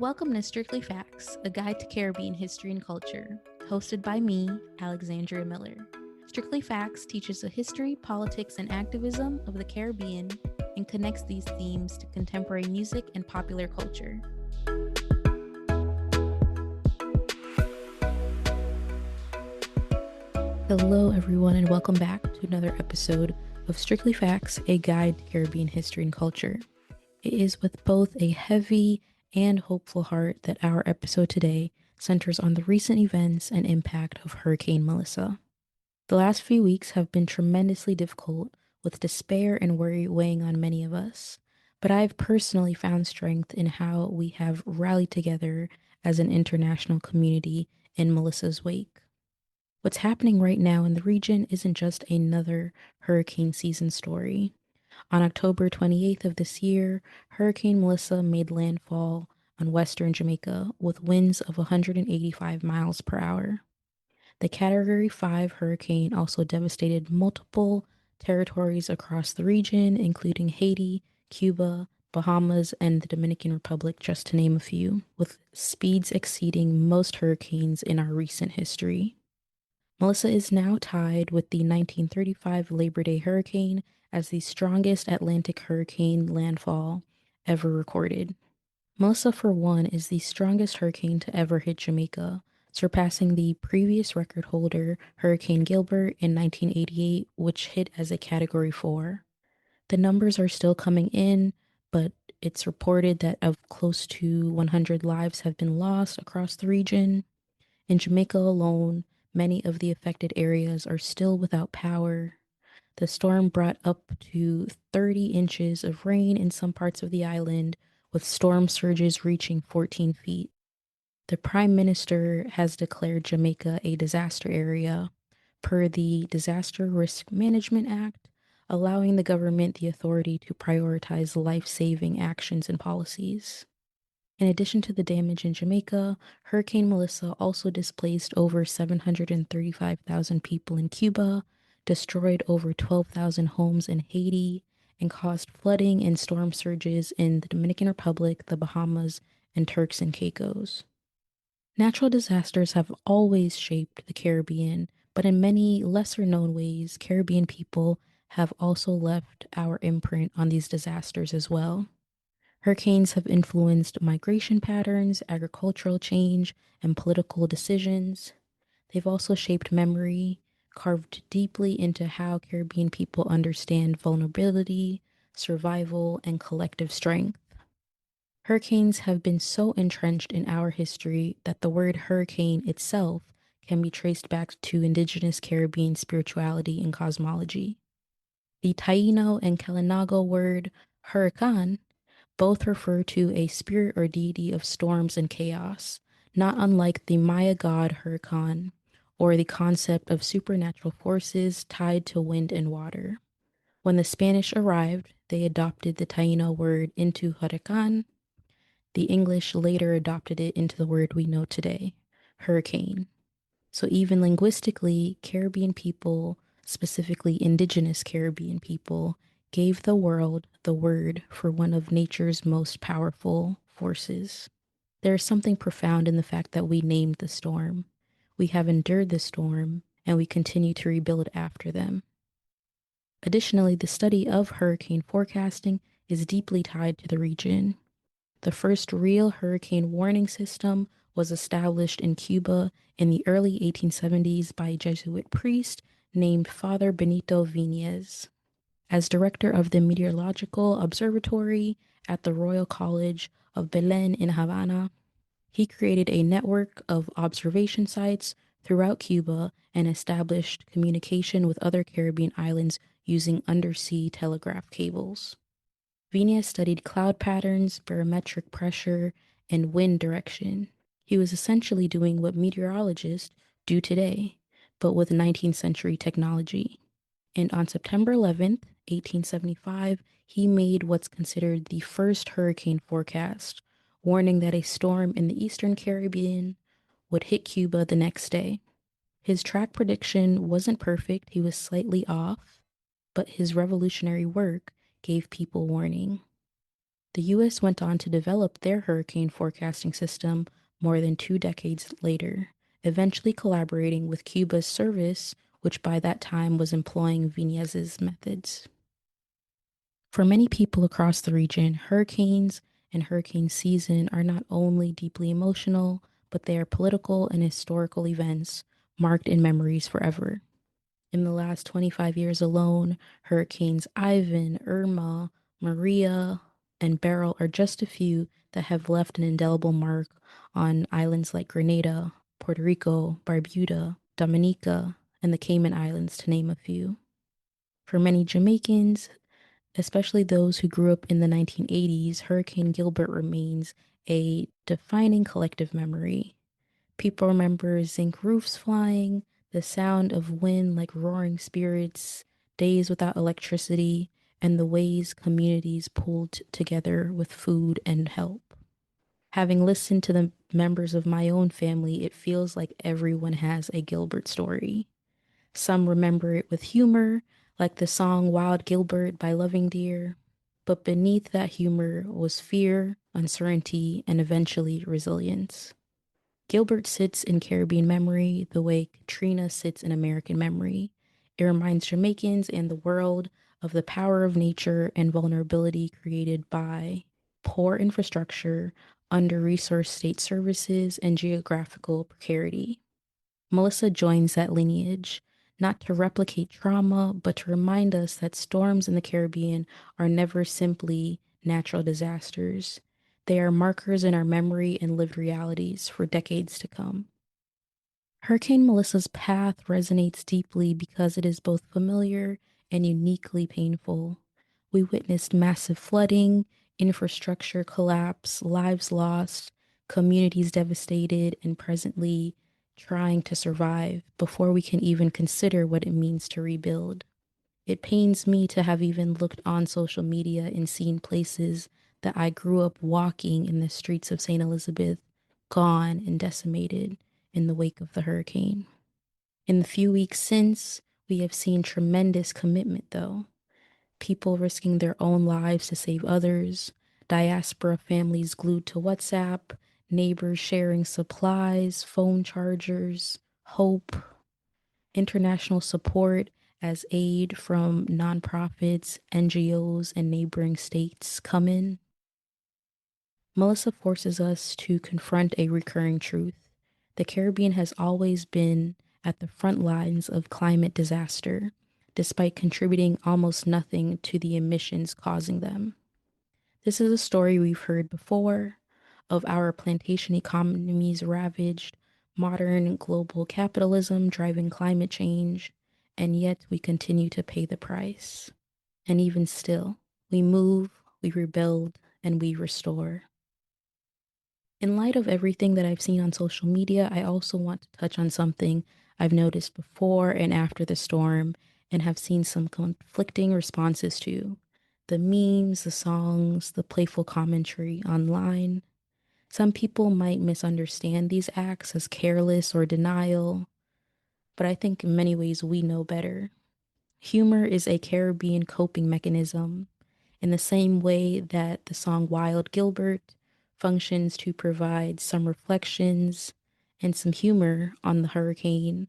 Welcome to Strictly Facts, a guide to Caribbean history and culture, hosted by me, Alexandria Miller. Strictly Facts teaches the history, politics, and activism of the Caribbean and connects these themes to contemporary music and popular culture. Hello, everyone, and welcome back to another episode of Strictly Facts, a guide to Caribbean history and culture. It is with both a heavy and hopeful heart that our episode today centers on the recent events and impact of Hurricane Melissa. The last few weeks have been tremendously difficult, with despair and worry weighing on many of us, but I've personally found strength in how we have rallied together as an international community in Melissa's wake. What's happening right now in the region isn't just another hurricane season story. On October 28th of this year, Hurricane Melissa made landfall on western Jamaica with winds of 185 miles per hour. The Category 5 hurricane also devastated multiple territories across the region, including Haiti, Cuba, Bahamas, and the Dominican Republic, just to name a few, with speeds exceeding most hurricanes in our recent history. Melissa is now tied with the 1935 Labor Day hurricane as the strongest Atlantic hurricane landfall ever recorded. Melissa, for one, is the strongest hurricane to ever hit Jamaica, surpassing the previous record holder, Hurricane Gilbert, in 1988, which hit as a Category 4. The numbers are still coming in, but it's reported that of close to 100 lives have been lost across the region. In Jamaica alone, many of the affected areas are still without power. The storm brought up to 30 inches of rain in some parts of the island, with storm surges reaching 14 feet. The Prime Minister has declared Jamaica a disaster area, per the Disaster Risk Management Act, allowing the government the authority to prioritize life-saving actions and policies. In addition to the damage in Jamaica, Hurricane Melissa also displaced over 735,000 people in Cuba, destroyed over 12,000 homes in Haiti, and caused flooding and storm surges in the Dominican Republic, the Bahamas, and Turks and Caicos. Natural disasters have always shaped the Caribbean, but in many lesser known ways, Caribbean people have also left our imprint on these disasters as well. Hurricanes have influenced migration patterns, agricultural change, and political decisions. They've also shaped memory, carved deeply into how Caribbean people understand vulnerability, survival, and collective strength. Hurricanes have been so entrenched in our history that the word hurricane itself can be traced back to indigenous Caribbean spirituality and cosmology. The Taino and Kalinago word hurricane both refer to a spirit or deity of storms and chaos, not unlike the Maya god Huracan, or the concept of supernatural forces tied to wind and water. When the Spanish arrived, they adopted the Taino word into huracan. The English later adopted it into the word we know today, hurricane. So even linguistically, Caribbean people, specifically indigenous Caribbean people, gave the world the word for one of nature's most powerful forces. There is something profound in the fact that we named the storm. We have endured the storm, and we continue to rebuild after them. Additionally, the study of hurricane forecasting is deeply tied to the region. The first real hurricane warning system was established in Cuba in the early 1870s by a Jesuit priest named Father Benito Viñez. As director of the Meteorological Observatory at the Royal College of Belen in Havana, he created a network of observation sites throughout Cuba and established communication with other Caribbean islands using undersea telegraph cables. Viñez studied cloud patterns, barometric pressure, and wind direction. He was essentially doing what meteorologists do today, but with 19th century technology. And on September 11th, 1875, he made what's considered the first hurricane forecast, warning that a storm in the eastern Caribbean would hit Cuba the next day. His track prediction wasn't perfect, he was slightly off, but his revolutionary work gave people warning. The US went on to develop their hurricane forecasting system more than 2 decades later, eventually collaborating with Cuba's service, which by that time was employing Viñez's methods. For many people across the region, hurricanes and hurricane season are not only deeply emotional, but they are political and historical events marked in memories forever. In the last 25 years alone, hurricanes Ivan, Irma, Maria, and Beryl are just a few that have left an indelible mark on islands like Grenada, Puerto Rico, Barbuda, Dominica, and the Cayman Islands, to name a few. For many Jamaicans, especially those who grew up in the 1980s, Hurricane Gilbert remains a defining collective memory. People remember zinc roofs flying, the sound of wind like roaring spirits, days without electricity, and the ways communities pulled together with food and help. Having listened to the members of my own family, it feels like everyone has a Gilbert story. Some remember it with humor, like the song Wild Gilbert by Loving Deer. But beneath that humor was fear, uncertainty, and eventually resilience. Gilbert sits in Caribbean memory the way Katrina sits in American memory. It reminds Jamaicans and the world of the power of nature and vulnerability created by poor infrastructure, under resourced state services, and geographical precarity. Melissa joins that lineage, not to replicate trauma, but to remind us that storms in the Caribbean are never simply natural disasters. They are markers in our memory and lived realities for decades to come. Hurricane Melissa's path resonates deeply because it is both familiar and uniquely painful. We witnessed massive flooding, infrastructure collapse, lives lost, communities devastated, and presently trying to survive before we can even consider what it means to rebuild. It pains me to have even looked on social media and seen places that I grew up walking in the streets of St. Elizabeth gone and decimated in the wake of the hurricane. In the few weeks since, we have seen tremendous commitment, though. People risking their own lives to save others, diaspora families glued to WhatsApp, neighbors sharing supplies, phone chargers, hope, international support as aid from nonprofits, NGOs, and neighboring states come in. Melissa forces us to confront a recurring truth. The Caribbean has always been at the front lines of climate disaster, despite contributing almost nothing to the emissions causing them. This is a story we've heard before of our plantation economies ravaged, modern global capitalism driving climate change, and yet we continue to pay the price. And even still, we move, we rebuild, and we restore. In light of everything that I've seen on social media, I also want to touch on something I've noticed before and after the storm and have seen some conflicting responses to. The memes, the songs, the playful commentary online. Some people might misunderstand these acts as careless or denial, but I think in many ways we know better. Humor is a Caribbean coping mechanism in the same way that the song Wild Gilbert functions to provide some reflections and some humor on the hurricane.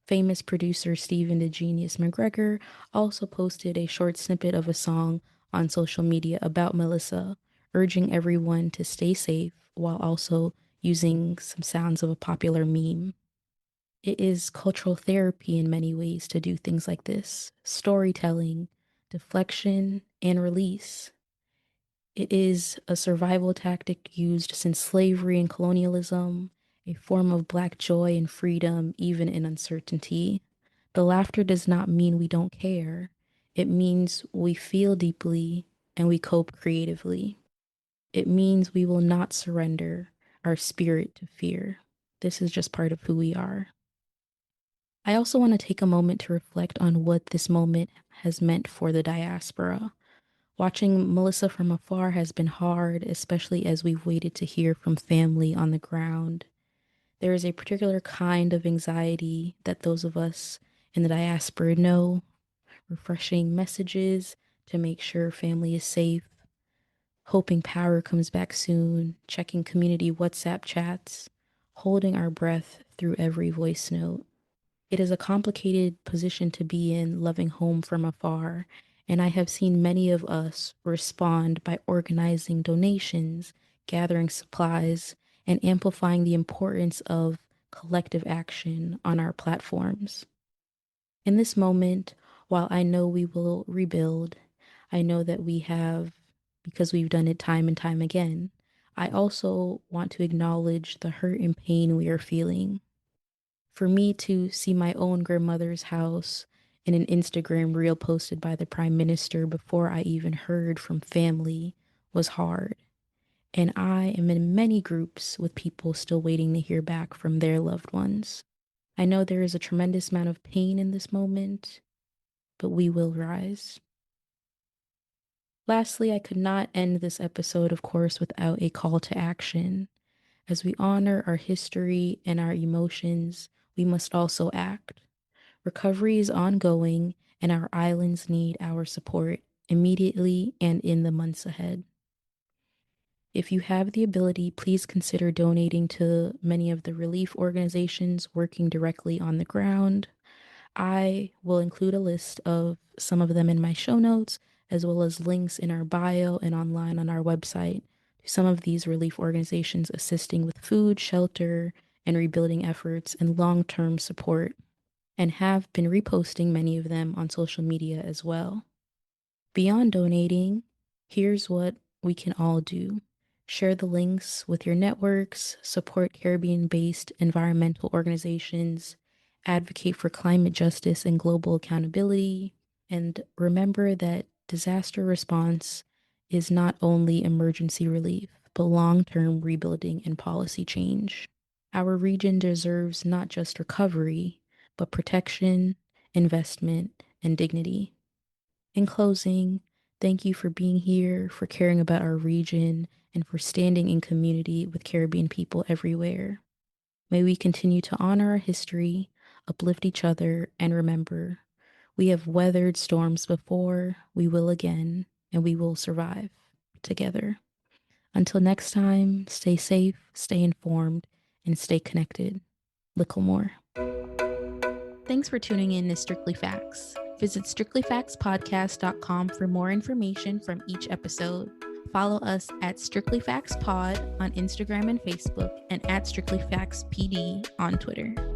Famous producer Stephen the Genius McGregor also posted a short snippet of a song on social media about Melissa, urging everyone to stay safe while also using some sounds of a popular meme. It is cultural therapy in many ways to do things like this: storytelling, deflection, and release. It is a survival tactic used since slavery and colonialism, a form of Black joy and freedom, even in uncertainty. The laughter does not mean we don't care, it means we feel deeply and we cope creatively. It means we will not surrender our spirit to fear. This is just part of who we are. I also want to take a moment to reflect on what this moment has meant for the diaspora. Watching Melissa from afar has been hard, especially as we've waited to hear from family on the ground. There is a particular kind of anxiety that those of us in the diaspora know, refreshing messages to make sure family is safe, hoping power comes back soon, checking community WhatsApp chats, holding our breath through every voice note. It is a complicated position to be in, loving home from afar, and I have seen many of us respond by organizing donations, gathering supplies, and amplifying the importance of collective action on our platforms. In this moment, while I know we will rebuild, I know that we have, because we've done it time and time again. I also want to acknowledge the hurt and pain we are feeling. For me to see my own grandmother's house in an Instagram reel posted by the Prime Minister before I even heard from family was hard. And I am in many groups with people still waiting to hear back from their loved ones. I know there is a tremendous amount of pain in this moment, but we will rise. Lastly, I could not end this episode, of course, without a call to action. As we honor our history and our emotions, we must also act. Recovery is ongoing, and our islands need our support immediately and in the months ahead. If you have the ability, please consider donating to many of the relief organizations working directly on the ground. I will include a list of some of them in my show notes, as well as links in our bio and online on our website to some of these relief organizations assisting with food, shelter, and rebuilding efforts and long-term support, and have been reposting many of them on social media as well. Beyond donating, here's what we can all do. Share the links with your networks, support Caribbean-based environmental organizations, advocate for climate justice and global accountability, and remember that disaster response is not only emergency relief, but long-term rebuilding and policy change. Our region deserves not just recovery, but protection, investment, and dignity. In closing, thank you for being here, for caring about our region, and for standing in community with Caribbean people everywhere. May we continue to honor our history, uplift each other, and remember, we have weathered storms before, we will again, and we will survive together. Until next time, stay safe, stay informed, and stay connected. Licklemore. Thanks for tuning in to Strictly Facts. Visit strictlyfactspodcast.com for more information from each episode. Follow us at Strictly Facts Pod on Instagram and Facebook, and at Strictly Facts PD on Twitter.